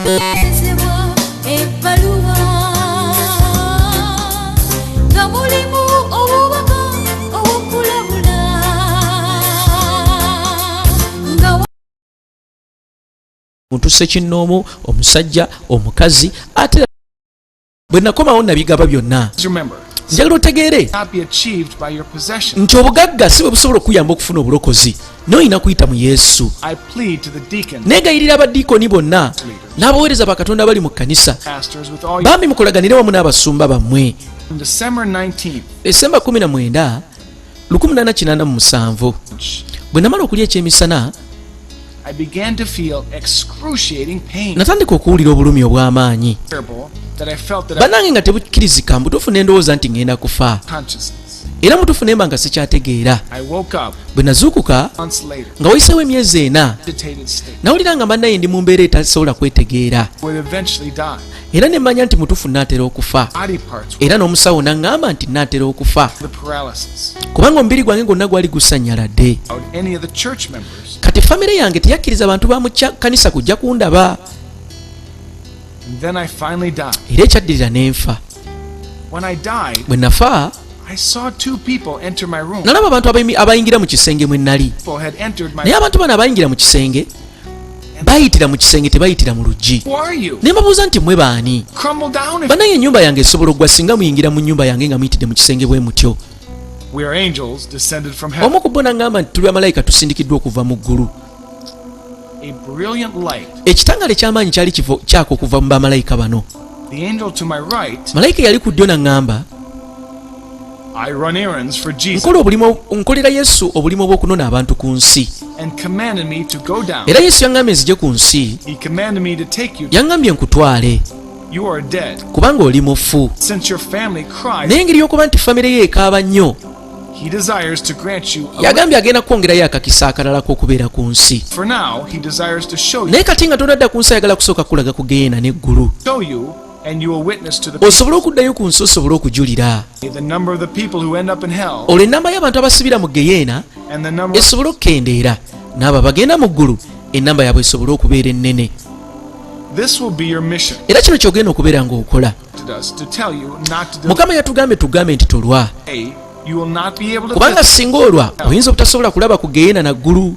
Muntu sekinnoomu, omusajja, omukazi, ate bwe nakomawo nabigaba byonna. Njagala otegeere nti obugagga si bwe busobola okuyamba okufuna obulokozi, n'olina kuyita mu Yesu. Neegayirira abadiikoni bonna n'abaweereza bakatonda bali mu kkanisa, bambi mukolaganire wamu n'abasumba bammwe. Desemba 19, 1887 bwe namala okulya ekyemisana, natandika okuwulira obulumi obw'amaanyi. Bannange nga tebukkirizika, mbutuufu ne ndowooza nti ngenda kufa, era mutuufu ne mba nga sikyategeera. Bwe nazuukuka nga wayiseewo emyezi 4, nawulira nga bannaye ndi mu mbeera etasobola kwetegeera, era ne mmanya nti mutuufu naatera okufa, era n'omusawo n'aŋŋamba nti naatera okufa, kubanga omubiri gwange gwonna gwali gusanyaladde. Kati famire yange teyakkiriza bantu ba mu kkanisa kujja kundaba. Era ekyaddirira n'enfa. Bwe nafa, nalaba abantu abayingira mu kisenge mwe nnali, naye abantu bano abayingira mu kisenge bayitira mu kisenge, tebayitira mu luggi. Ne mbabuuza nti mmwe baani? Banaye ennyumba yange esobola okugwa singa muyingira mu nnyumba yange nga muyitidde mu kisenge bwe mutyo. Omu ku bo n'aŋŋamba nti tuli bamalayika tusindikiddwa okuva mu ggulu. Ekitangale ky'amaanyi kyali kyako okuva mu bamalayika bano. Malayika yali ku ddyo n'aŋŋamba, nkolera Yesu obulimu obw'okunona abantu ku nsi. Era Yesu yaŋŋambye nzije ku nsi, yaŋŋambye nkutwale, kubanga oli mufu. Naye engeri y'okuba nti famire ye ekaaba nnyo, yagambye agenda kwongerayo akakisa akalala k'okubeera ku nsi. Naye kati nga tonadda ku nsi, ayagala kusooka kulaga ku Geyeena n'eggulu, osobole okuddayo ku nsi, osobole okujulira. Olwo ennamba y'abantu abasibira mu Geyeena esobole okukendeera, n'abo bagenda mu ggulu ennamba yaabwe esobole okubeera ennene. Era kino ky'ogenda okubeera ng'okola. Mukama yatugambye tugambe nti tolwa, kubanga singa olwa oyinza obutasobola kulaba ku Geyeena na ggulu.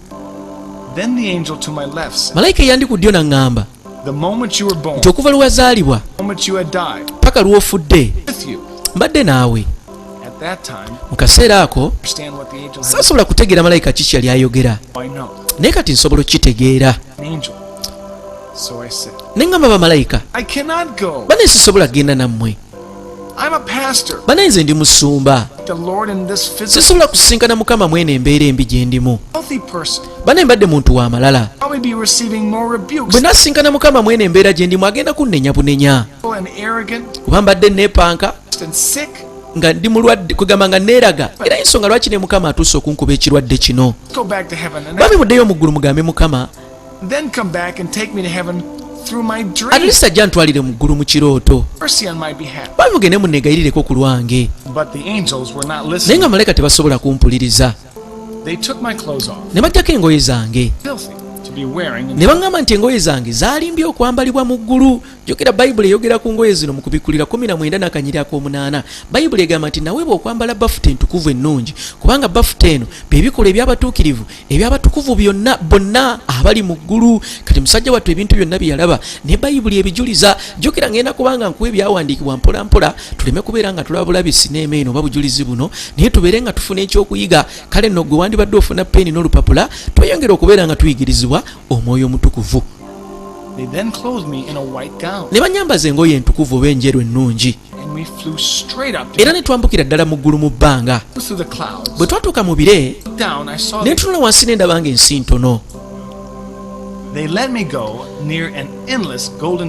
Malayika eyandi ku ddyo n'aŋŋamba nti okuva lwe wazaalibwa paka lw'ofudde mbadde naawe. Mu kaseera ako saasobola kutegeera malayika kiki yali ayogera, naye kati nsobola okukitegeera. Ne ŋŋamba bamalayika, bane sisobola kgenda nammwe, bane nze ndi musumba, sisobola kusisinkana Mukama mwene embeera embi gye ndimu. Bane mbadde muntu wa malala, bwe nasisinkana Mukama mwene embeera gye ndimu agenda kunnenya bunenya, kuba mbadde neepanka nga ndi mulwadde, kugamba nga neeraga, era ensonga lwaki ne Mukama atuuse okunkuba ekirwadde kino. Bambi muddeyo mu ggulu mugambe Mukama Alisa ajja ntwalire mu ggulu mu kirooto, bambi mugende munneegayirireko ku lwange. Naye nga malayika tebasobola kumpuliriza, ne bajjako engoye zange, ne baŋŋamba nti engoye zange zaalimbye okwambalibwa mu ggulu. Jjukira Bayibuli eyogera ku ngoye zino mu Kubikulira 19:8. Bayibuli egamba nti naweebwa okwambala bafuta entukuvu ennungi, kubanga bafuta eno bye bikola eby'abatuukirivu eby'abatukuvu bonna abali mu ggulu. Kati musajja wattu ebintu byonna bye yalaba ne Bayibuli ebijuliza. Jjukira ngenda kubanga nkuwa ebyawandiikibwa mpola mpola, tuleme kubeera nga tulaba bulabisi n'emeeno oba bujulizi buno, naye tubeere nga tufuna ekyokuyiga. Kale nno gwe wandibadde ofuna peeni n'olupapula, tweyongere okubeera nga tuyigirizibwa Omwoyo Omutukuvu. Ne banyambaza engoye entukuvu oba enjeru ennungi, era ne twambukira ddala mu ggulu mu bbanga. Bwe twatuuka mu bire, ne ntunula wansi ne ndaba ng'ensi ntono.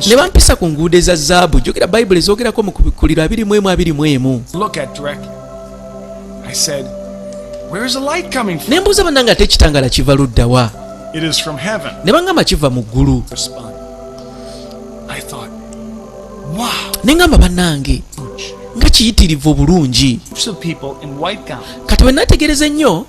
Ne bampisa ku nguudo eza zaabu. Jjukira Bayibuli ezoogerako mu Kubikulira 21:21. Ne mbuuza bannange ate ekitangaala kiva ludda wa? Ne baŋŋamba kiva mu ggulu. Ne ŋŋamba bannange nga kiyitirivu obulungi. Kati bwe nategereza ennyo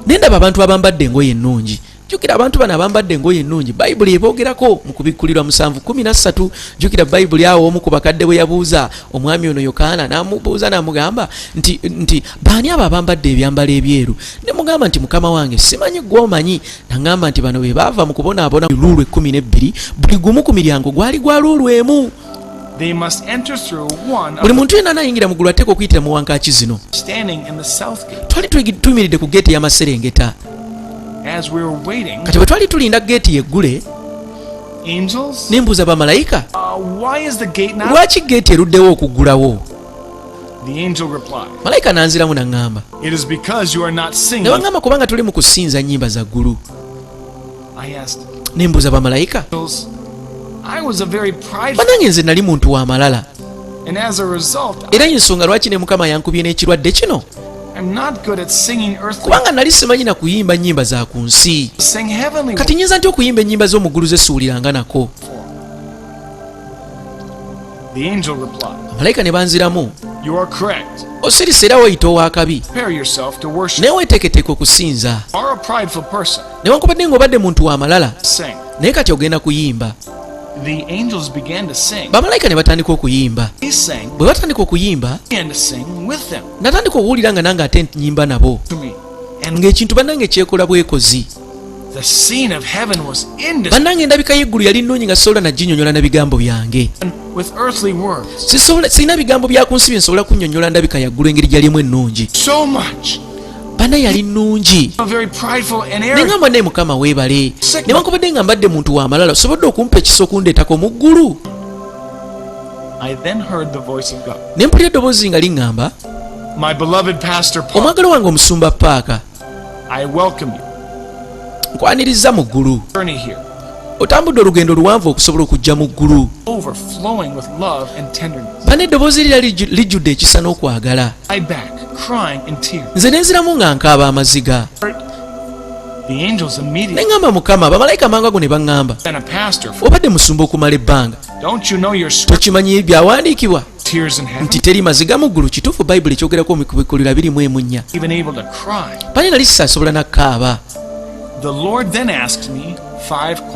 ne ndaba abantu abambadde engoye ennungi jukira abantu bano abambadde engoye ennungi bayibuli eboogerako mu kubikkulirwa 7:13. jukira bayibuli awo omu ku bakadde bwe yabuuza omwami ono Yokaana n'amubuuza n'amugamba nti baani abo abambadde ebyambalo ebyeru? ne mugamba nti mukama wange simanyi gw'omanyi. n'agamba nti bano be baava mu kubonaabona luulu 12 buli gumu ku miryango gwali gwa luulu emu. buli muntu yenna anayingira mu ggulu ateeka okuyitira mu wankaaki zino. twali tuyimiridde ku geeti y'amaserengeta. kati bwe twali tulinda geeti yeggule nembuuza bamalayika lwaki geeti eruddewo okuggulawo? malayika nanziramu naŋŋamba ne baŋŋamba kubanga tuli mu kusinza nnyimba za ggulu. nembuuza bamalayika banange nze nali muntu wa malala era ensonga lwaki ne mukama yankubye n'ekirwadde kino kubanga nali simanyi na kuyimba nnyimba za ku nsi. kati nyinza nti okuyimba ennyimba z'omu ggulu ze siwuliranga nako? malayika ne banziramu osirise era weeyita ow'akabi naye weeteeketeeka okusinza newankubadde ng'obadde muntu wa malala naye kati ogenda kuyimba. bamalayika ne batandika okuyimba. bwe batandika okuyimba natandika okuwulira nga nange ate nyimba nabo ng'ekintu bannange kyekola bwekozi. bannange endabika y'eggulu yali nnungi nga sisobola naginnyonnyola na bigambo byange. sirina bigambo bya ku nsi bye nsobola kunnyonnyola ndabika yaggulu engeri gyalimu ennungi. bana yali nnungi neŋŋamba naye mukama weebale newankubadde nga mbadde muntu wa malala osobodde okumpa ekisa okundeetako mu ggulu. ne mpulira eddoboozi nga liŋŋamba omwagalo wange omusumba paaka nkwaniriza mu ggulu. otambudde olugendo luwanvu okusobola okujja mu ggulu. bana eddoboozi lira lijjudde ekisa n'okwagala. nze nenziramu nga nkaaba amaziga. ne ŋŋamba mukama bamalayika mangago ne baŋŋamba obadde musumba okumala ebbanga tokimanyi byawandiikibwa nti teri maziga mu ggulu? kituufu bayibuli ekyogerako mu kubikkulirwa 24. bane nali sisasobola nakkaaba.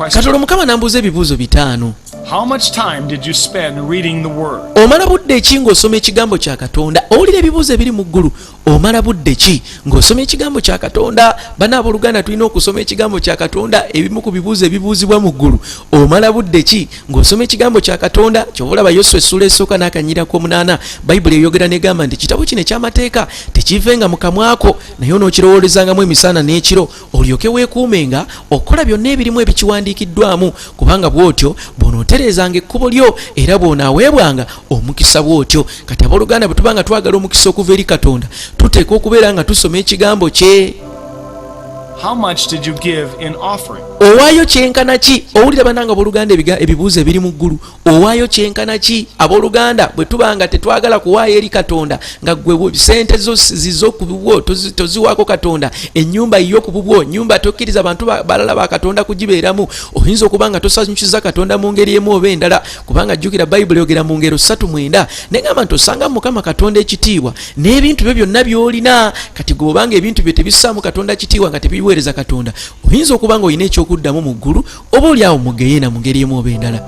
katono mukama nambuuza ebibuuzo 5. omala budde ki ng'osoma ekigambo kya katonda? owulira ebibuuzo ebiri mu ggulu. omala budde ki ng'osoma ekigambo kya katonda? bana abooluganda tulina okusoma ekigambo kya katonda. ebimu ku bibuuzo ebibuuzibwa mu ggulu. omala budde ki ng'osoma ekigambo kya katonda? kyova olaba Yoswa essula esooka n'akanyira k'omunaana bayibuli eyogera negamba nti ekitabo kino eky'amateeka tekivenga mu kamwako naye onookirowoolezangamu emisana n'ekiro olyoke weekuumenga okukola byonna ebirimu ebikiwandiikiddwamu kubanga bw'otyo bw'onooterezanga ekkubo lyo era bw'onaaweebwanga omukisa bw'otyo. kati abooluganda bwe tubanga twagala omukisa okuva eri katonda tuteeka okubeera nga tusoma ekigambo kye. owaayo kyenkana ki? owulira bananga abooluganda ebibuuzo ebiri mu ggulu. owaayo kyenkana ki? abooluganda bwe tubanga tetwagala kuwaayo eri katonda nga gwe sente zizo ku bubwo toziwaako katonda, ennyumba yiyo ku bubwo, nyumba tokkiriza bantu balala ba katonda kugibeeramu, oyinza okuba nga tosanyukiza katonda mu ngeri emu oba endala kubanga jjukira bayibuli yogera mu ngero 3:9 negamba nti osanga mukama katonda ekitiibwa n'ebintu byo byonna by'olina. kati gweobanga ebintu bye tebissaamu katonda kitiibwa nga tebiweereza katonda oyinza okuba nga olina ekyokuddamu mu ggulu oba oli awo mu geyeena mu ngeri emu oba endala.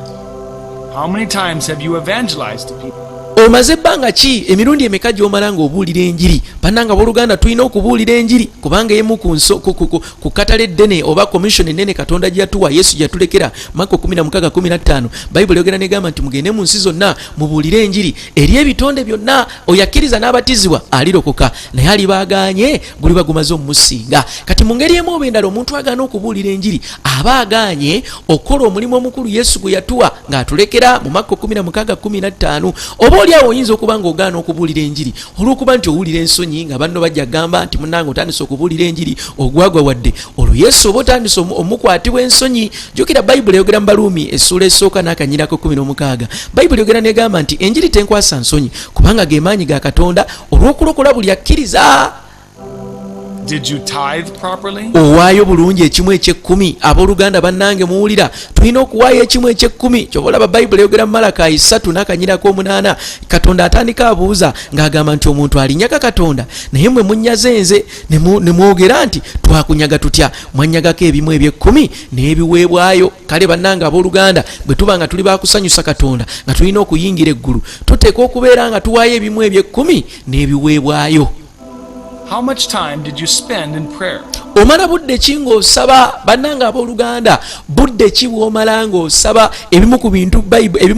omaze ebbanga ki emirundi emeka gy'omala ng'obuulira enjiri? bannanga abooluganda tulina okubuulira enjiri kubanga emu ku katale eddene oba komishoni ennene katonda gyatuwa Yesu gyatulekera Marko 16:15 bayibuli yogera negamba nti mugende mu nsi zonna mubuulire enjiri eri ebitonde byonna. oyo akkiriza n'abatizibwa alirokoka naye alibaaganye guliba gumaze omumusinga. kati mu ngeri emu oba endala omuntu agaana okubuulira enjiri aba agaanye okukola omulimu omukulu Yesu gwe yatuwa ng'atulekera mu Marko 16:15 oba awo oyinza okuba nga ogaana okubuulira enjiri olw'okuba nti owulira ensonyi nga banno bajja gamba nti munnange otandise okubuulira enjiri ogwagwa wadde olwo Yesu oba otandise omukwatibwa ensonyi. jjukira bayibuli eyogera mu Baluumi essula esooka n'akanyirako 16 bayibuli yogera negamba nti enjiri tenkwasa nsonyi kubanga ge maanyi ga Katonda olw'okulokola buli akkiriza. Did you tithe properly? Owaayo bulungi ekimu eky'ekkumi. Abooluganda bannange muwulira, tulina okuwaayo ekimu eky'ekkumi. Kyova olaba Bayibuli eyogera mu Malakayi 3:8 Katonda atandika abuuza ng'agamba nti omuntu alinyaga Katonda, naye mmwe munnyaze nze ne mwogera nti twakunyaga tutya. Mwanyagako ebimu eby'ekkumi n'ebiweebwayo. Kale bannange abooluganda, bwe tuba nga tuli bakusanyusa Katonda nga tulina okuyingira eggulu, tuteekwa okubeera nga tuwaayo ebimu eby'ekkumi n'ebiweebwayo. How much time did you spend in prayer? Omala budde ki ng'osaba? Bannange abooluganda, budde ki bw'omala ng'osaba? Ebimu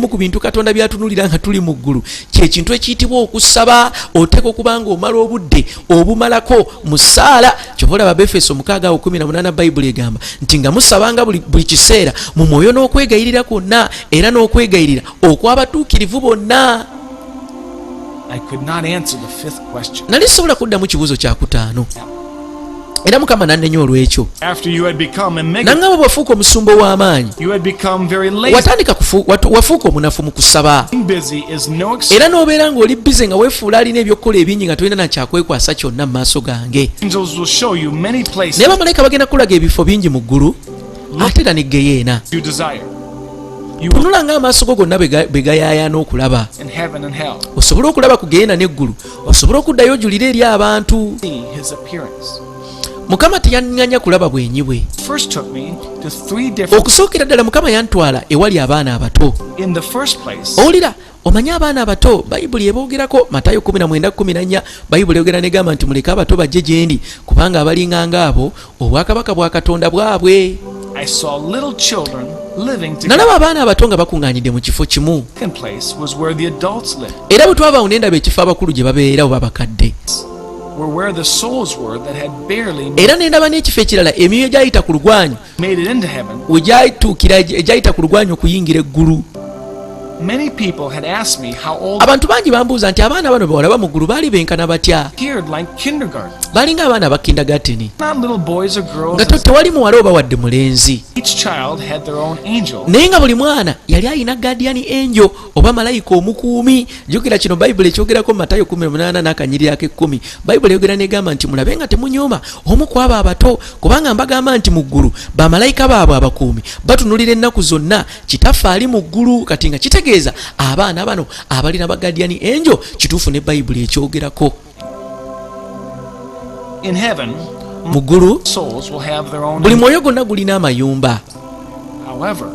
ku bintu Katonda byatunulira nga tuli mu ggulu kye kintu ekiyitibwa okusaba. Oteeka okuba ng'omala obudde obumalako mu ssaala. Kyova olaba Befeso 6:18 Bayibuli egamba nti nga musabanga buli kiseera mu mwoyo n'okwegayirira kwonna era n'okwegayirira okw'abatuukirivu bonna. I could not answer the fifth question. Nali sobola kuddamu kibuuzo kya kutaano. Era Mukama n'annenya olw'ekyo. After you had become a nangamba bwafuuka omusumba w'amaanyi, you had become very lazy. watandika wafuuka omunafu mu kusaba. Busy is no excuse. Era n'obeera ng'oli bize nga weefuula alina ebyokukola ebingi nga tolina nakyakwekwasa kyonna mu maaso gange. Angels will show you many places. Naye bamalayika bagenda kulaga ebifo bingi mu ggulu ate era ne geyeena. You desire. Tunula ng'amaaso go gonna bwe gayayaana okulaba. In heaven and hell. Osobole okulaba ku geyeena n'eggulu. Osobole okuddayo ojulira eri abantu. See his appearance. Mukama teyannganya kulaba bwenyi bwe. First took me to 3 different. Okusookera ddala Mukama yantwala ewali abaana abato. In the first place. Owulira, omanye abaana abato Bayibuli eboogerako. Matayo 19:14 Bayibuli eyogera negamba nti muleke abato bajje gye ndi kubanga abalinganga abo obwakabaka bwa Katonda bwabwe. I saw little children living together. Nalaba abaana abato nga bakuŋŋaanidde mu kifo kimu. Second place was where the adults lived. Era bwe twabaawo ne ndaba ekifo abakulu gye babeera oba bakadde. Were where the souls were that had barely Era ne ndaba n'ekifo ekirala emyoyo egyayita ku lugwanyu made it into heaven. we gyatuukira egyayita ku lugwanyu okuyingira eggulu. Many people had asked me how old. Abantu bangi bambuuza nti abaana bano bawalaba mu ggulu baali benkana batya. Appeared like kindergarten. Balinga abaana ba kindergarten. Not little boys or girls. Nga tewali muwala oba wadde mulenzi. Each child had their own angel. Naye nga buli mwana yali alina guardian angel oba malayika omukuumi. Jjukira kino Bayibuli ekyogerako mu Matayo 18:10. Bayibuli eyogera negamba nti mulabe nga temunyooma omu ku abo abato kubanga mbagamba nti mu ggulu bamalayika baabwe abakuumi batunulira ennaku zonna kitaffe ali mu ggulu. Kati nga kitegeeza abaana bano abalina ba guardian angel kituufu ne Bayibuli ekyogerako. In heaven, mu ggulu souls will have their own. buli mwoyo gwonna gulina amayumba. However,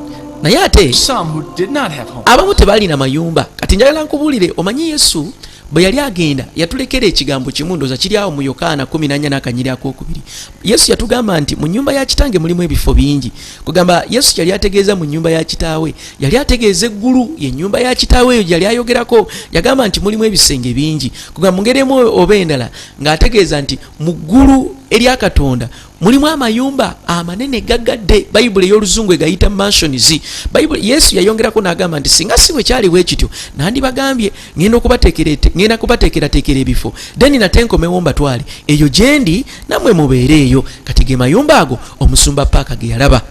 naye ate some who did not have homes. abamu tebaalina mayumba. Kati njagala nkubuulire, omanyi Yesu bwe yali agenda yatulekera ekigambo kimu ndooza kiri awo mu Yokaana 14:2. Yesu yatugamba nti mu nnyumba ya kitange mulimu ebifo bingi. Kugamba Yesu yali ategeeza mu nnyumba ya kitaawe, yali ategeeza eggulu ye nnyumba ya kitaawe eyo yali ayogerako. Yagamba nti mulimu ebisenge bingi. Kugamba mu ngeri emu oba endala ng'ategeeza nti mu ggulu erya Katonda mulimu amayumba amanene gaggadde. Bayibuli ey'oluzungu egayita mansions. Bayibuli Yesu yayongerako n'agamba nti singa si bwe kyali bwe kityo nandibagambye ngenda kubateekerateekera ebifo then nate nkomewo mbatwale eyo gye ndi nammwe mubeere eyo. Kati ge mayumba ago omusumba paaka ge yalaba.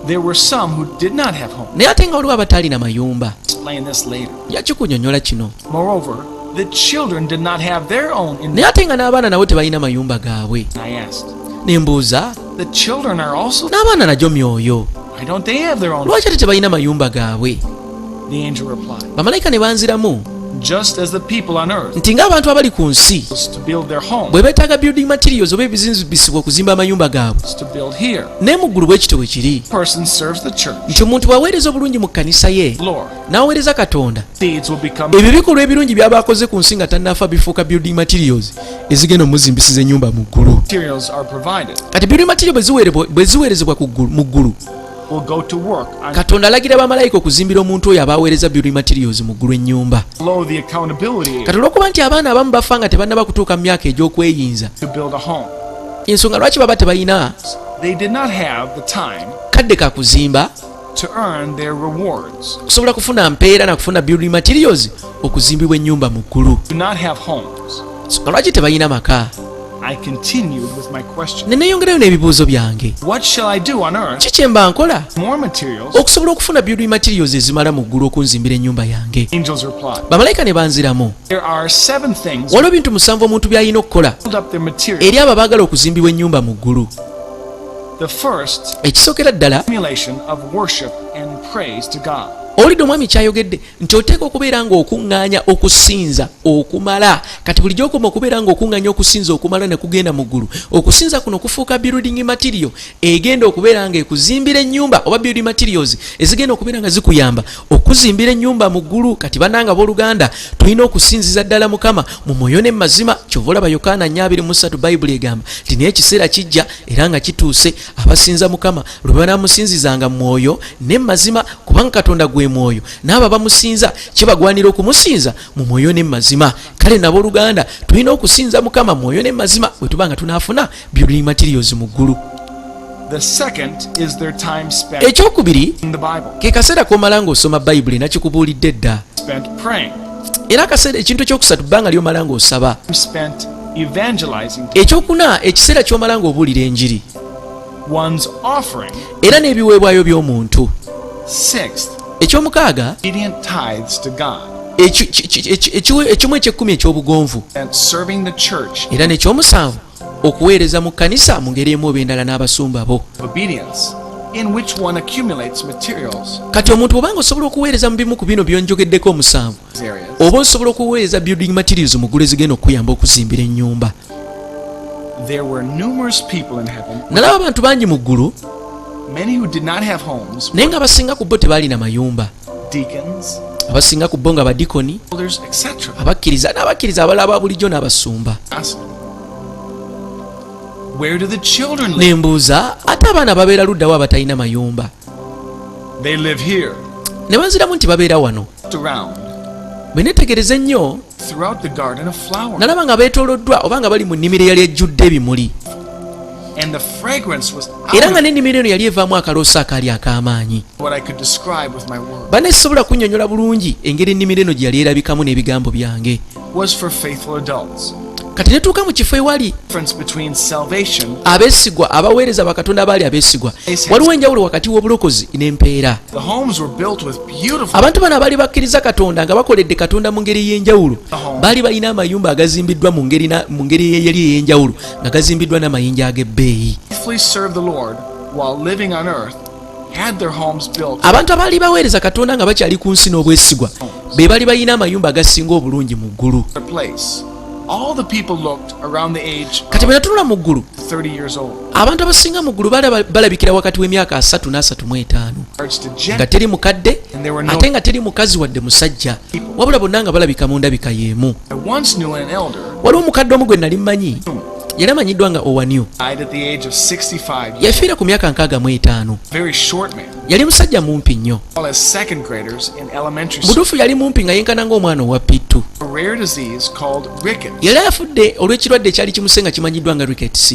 There were some who did not have homes. Naye ate nga waliwo abataalina mayumba. Explain this later. Yakikunyonnyola kino. Moreover, the children did not have their own. Naye ate nga n'abaana nabo tebalina mayumba gaabwe. I asked. Ne mbuuza, The children are also. n'abaana nagyo myoyo, Why don't they have their own? lwaki ate tebalina mayumba gaabwe? The angel replied. Bamalayika ne banziramu Just as the people on earth nti ng'abantu abali ku nsi to build their homes, bwe beetaaga building materials oba ebizimbisibwa okuzimba amayumba gaabwe, to build here. ne mu ggulu bwe kityo bwe kiri Person serves the church. nti omuntu bw'aweereza obulungi mu kkanisa ye Lord, n'aweereza Katonda, seeds will become. ebyo bikolwa ebirungi by'aba akoze ku nsi nga tannafa bifuuka building materials ezigenda omuzimbisiza ennyumba mu ggulu. Materials are provided. Kati building materials bwe ziweerezebwa mu ggulu, Will go to work on Katonda alagira bamalayika okuzimbira omuntu oyo aba aweereza building materials mu ggulu ennyumba. below the accountability Kati olw'okuba nti abaana abamu bafa nga tebannaba kutuuka mu myaka egy'okweyinza, to build a home. ensonga lwaki baba tebalina They did not have the time kadde ka kuzimba to earn their rewards. kusobola kufuna mpeera na kufuna building materials okuzimbibwa ennyumba mu ggulu. Do not have homes. Ensonga lwaki tebalina maka. I continued with my question. Ne neeyongerayo n'ebibuuzo byange. What shall I do on earth? Ki kye mba nkola More materials. okusobola okufuna building materials ezimala mu ggulu okunzimbira ennyumba yange? Angels replied. Bamalayika ne banziramu. There are 7 things Waliwo bintu 7 omuntu by'alina okukola build up their material. eri abo abaagala okuzimbibwa ennyumba mu ggulu. The first, Ekisookera ddala, accumulation of worship and praise to God. owulidde omwami kyayogedde nti oteeka okubeera ng'okuŋŋaanya okusinza okumala. Kati bulijjo okoma okubeera ng'okuŋŋaanya okusinza okumala ne kugenda mu ggulu. Okusinza kuno kufuuka building material egenda okubeera ng'ekuzimbira ennyumba, oba building materials ezigenda okubeera nga zikuyamba okuzimbira ennyumba mu ggulu. Kati bannanga abooluganda, tulina okusinziza ddala Mukama mu mwoyo ne mazima. Kyova olaba Yokaana 4:3 Bayibuli egamba nti naye ekiseera kijja era nga kituuse abasinza Mukama lwe banaamusinzizanga mu mwoyo ne mazima, kubanga Katonda gwe mwoyo, n'abo bamusinza kibagwanira okumusinza mu mwoyo ne mazima. Kale n'abooluganda, tulina okusinza Mukama mu mwoyo ne mazima bwe tuba nga tunaafuna building materials mu ggulu. The second is their time spent Ekyokubiri in the Bible. ke kaseera k'omala ng'osoma Bayibuli, nakikubuulidde dda. Spent praying. Era akaseera ekintu ekyokusatu bbanga ly'omala ng'osaba. Spent evangelizing. Ekyokuna ekiseera ky'omala ng'obuulira enjiri. One's offering. Era n'ebiweebwayo by'omuntu. Sixth, Ekyomukaaga obedient tithes to God. ekimu eky'ekkumi eky'obugonvu. And serving the church. Era n'ekyomusanvu okuweereza mu kkanisa mu ngeri emu oba endala n'abasumba bo. Obedience, in which one accumulates materials. Kati omuntu obanga osobola okuweereza mu bimu ku bino byonjogeddeko omusanvu, Areas. oba osobola okuweereza building materials mu ggulu ezigenda okuyamba okuzimbira ennyumba. There were numerous people in heaven, Nalaba abantu bangi mu ggulu many who did not have homes, naye nga abasinga ku bo tebaalina mayumba. deacons, Abasinga ku bo nga badikoni, elders, etc. abakkiriza n'abakkiriza abalala aba bulijjo n'abasumba. Where do the children live? Nembuuza, ate abaana babeera luddawo abatalina mayumba? They live here, Ne banziramu nti babeera wano. around, Bwe neetegereza ennyo throughout the garden of flowers. nalaba nga beetooloddwa oba nga bali mu nnimiro eyali ejjudde ebimuli, And the fragrance was era nga out n'ennimiro eno yali evaamu akaloosa akaali ak'amaanyi. of what I could describe with my words. Banne sisobola kunnyonnyola bulungi engeri ennimiro eno gye yali erabikamu n'ebigambo byange. Was for faithful adults. Kati netuuka mu kifo ewali Difference between salvation. abeesigwa, abaweereza bakatonda abaali abeesigwa. Waliwo enjawulo wakati w'obulokozi n'empeera. The homes were built with beautiful. Abantu bano abaali bakkiriza Katonda nga bakoledde Katonda mu ngeri ey'enjawulo, baali balina amayumba agazimbiddwa mu ngeri eyali ey'enjawulo, nga gazimbiddwa n'amayinja ag'ebbeeyi. Faithfully served the Lord while living on earth had their homes built. Abantu abaali baweereza Katonda nga bakyali ku nsi n'obwesigwa, be baali balina amayumba agasinga obulungi mu ggulu. Their place. All the people looked around the age Kati bwe natunula mu ggulu, 30 years old. abantu abasinga mu ggulu balabikira wakati w'emyaka 3 n'35, Marriage to nga Jen. teri mukadde And there were no. ate nga teri mukazi wadde musajja, wabula bonna nga balabika mu ndabika y'emu. I once knew an elder Waliwo omukadde omu gwe nali mmanyi, yali amanyiddwa nga Owaniyo, died at the age of 65 years. yafiira ku myaka 65. Very short man. Yali musajja mumpi nnyo, All as second graders in elementary school. butuufu yali mumpi nga yenkana ng'omwana owa pittu. A rare disease called rickets. Yali afudde olw'ekirwadde ekyali kimuse nga kimanyiddwa nga rickets.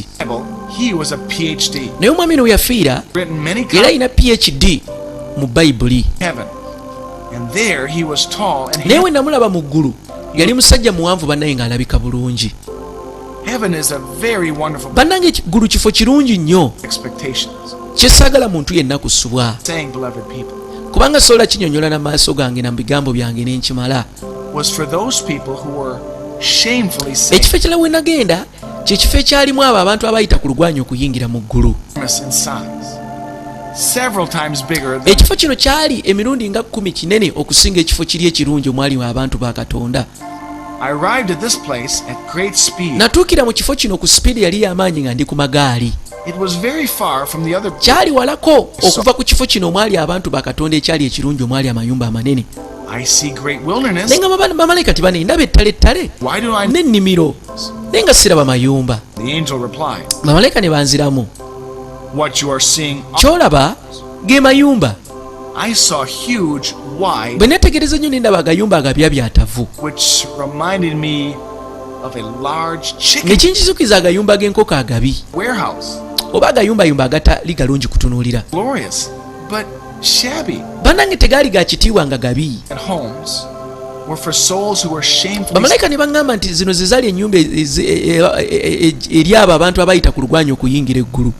He was a PhD. Naye omwami no yafiira Written many era copies alina PhD mu Bayibuli. of heaven. And there he was tall and Naye we namulaba mu ggulu, yali musajja muwanvu bannaye ng'alabika bulungi. heaven is a very wonderful Bannange eggulu kifo kirungi nnyo, expectations. kyesaagala muntu yenna kusubwa, Saying, beloved people, kubanga sobola kinyonnyola n'amaaso gange na mu bigambo byange ne nkimala. was for those people who were shamefully saved Ekifo ekirala we nagenda kye kifo ekyalimu abo abantu abayita ku lugwanyu okuyingira mu ggulu. in size. Several times bigger than Ekifo kino kyali emirundi nga 10 kinene okusinga ekifo kiri ekirungi omwali abantu ba Katonda. I arrived at this place at great speed. Natuukira mu kifo kino ku sipiidi yali y'amaanyi nga ndi ku magaali. It was very far from the other. Kyali walako okuva ku kifo kino omwali abantu ba Katonda ekyali ekirungi omwali amayumba amanene. I see great wilderness. Naye nga bamalayika tibane ndaba ettale Why do I? n'ennimiro, naye nga siraba mayumba. The angel replied, Bamalayika ne banziramu, what you are seeing, kyolaba ge mayumba. I saw huge, wide, Bwe neetegereza nnyo ne ndaba agayumba agapyabyatavu, which reminded me of a large ne chicken kinkizukiza agayumba g'enkoko agabi, warehouse. oba agayumbayumba agatali galungi kutunuulira. Glorious, but shabby. Bannange tegaali ga kitiibwa nga gabi, And homes were for souls who were shamefully. Bamalayika ne baŋŋamba nti zino ze zaali ennyumba eri abo abantu abayita ku lugwanyu okuyingira eggulu.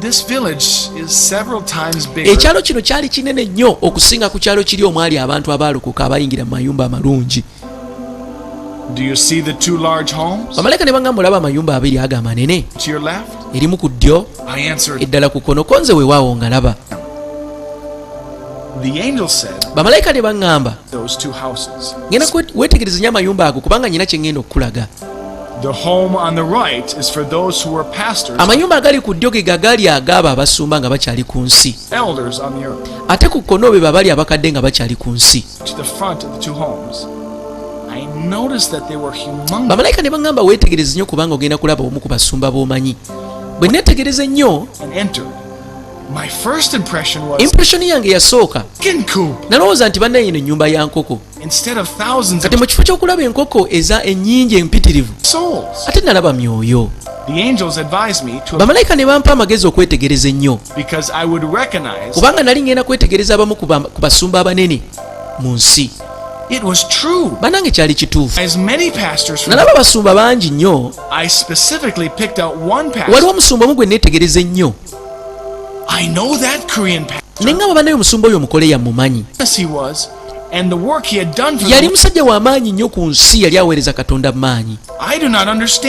This village is several times bigger. Ekyalo kino kyali kinene nnyo okusinga ku kyalo kiri omwali abantu abaalokoka abayingira mu mayumba amalungi. Do you see the two large homes? Bamalayika ne baŋŋamba olaba amayumba abiri ago amanene. To your left? Erimu ku ddyo, I answered. eddala ku kkono konze weewaawo nga laba. The angel said, Bamalayika ne baŋŋamba those two houses. ngenda weetegereza nnyo amayumba ago kubanga nnyina kye ngenda okukulaga. The home on the right is for those who were pastors. Amayumba agali ku ddyo ge gagali agaabo abasumba nga bakyali ku nsi. Elders on the earth. Ate ku kkono be babali abakadde nga bakyali ku nsi. To the front of the two homes. I noticed that they were humongous. Bamalayika ne baŋŋamba weetegereze nnyo kubanga ogenda kulaba omu ku basumba b'omanyi. Bwe neetegereza nnyo, And entered. My first impression was impression yange yasooka chicken coop. nalowooza nti bannaye eno ennyumba ya nkoko. Instead of thousands Kati of mu kifo ky'okulaba enkoko eza ennyingi empitirivu souls. ate nalaba myoyo. The angels advised me to Bamalayika ne bampa amagezi okwetegereza ennyo because I would recognize kubanga nali ngenda kwetegereza abamu ku basumba abanene mu nsi. it was true. Bannange kyali kituufu. As many pastors from Nalaba basumba bangi nnyo. I specifically picked out one pastor. Waliwo omusumba omu gwe neetegereza ennyo. I know that Korean pastor. Ne ngamba bannaye omusumba oyo omukoleya mumanyi. Yes, he was. And the work he had done for Yali them, musajja w'amaanyi nnyo ku nsi, yali aweereza Katonda maanyi. I do not understand.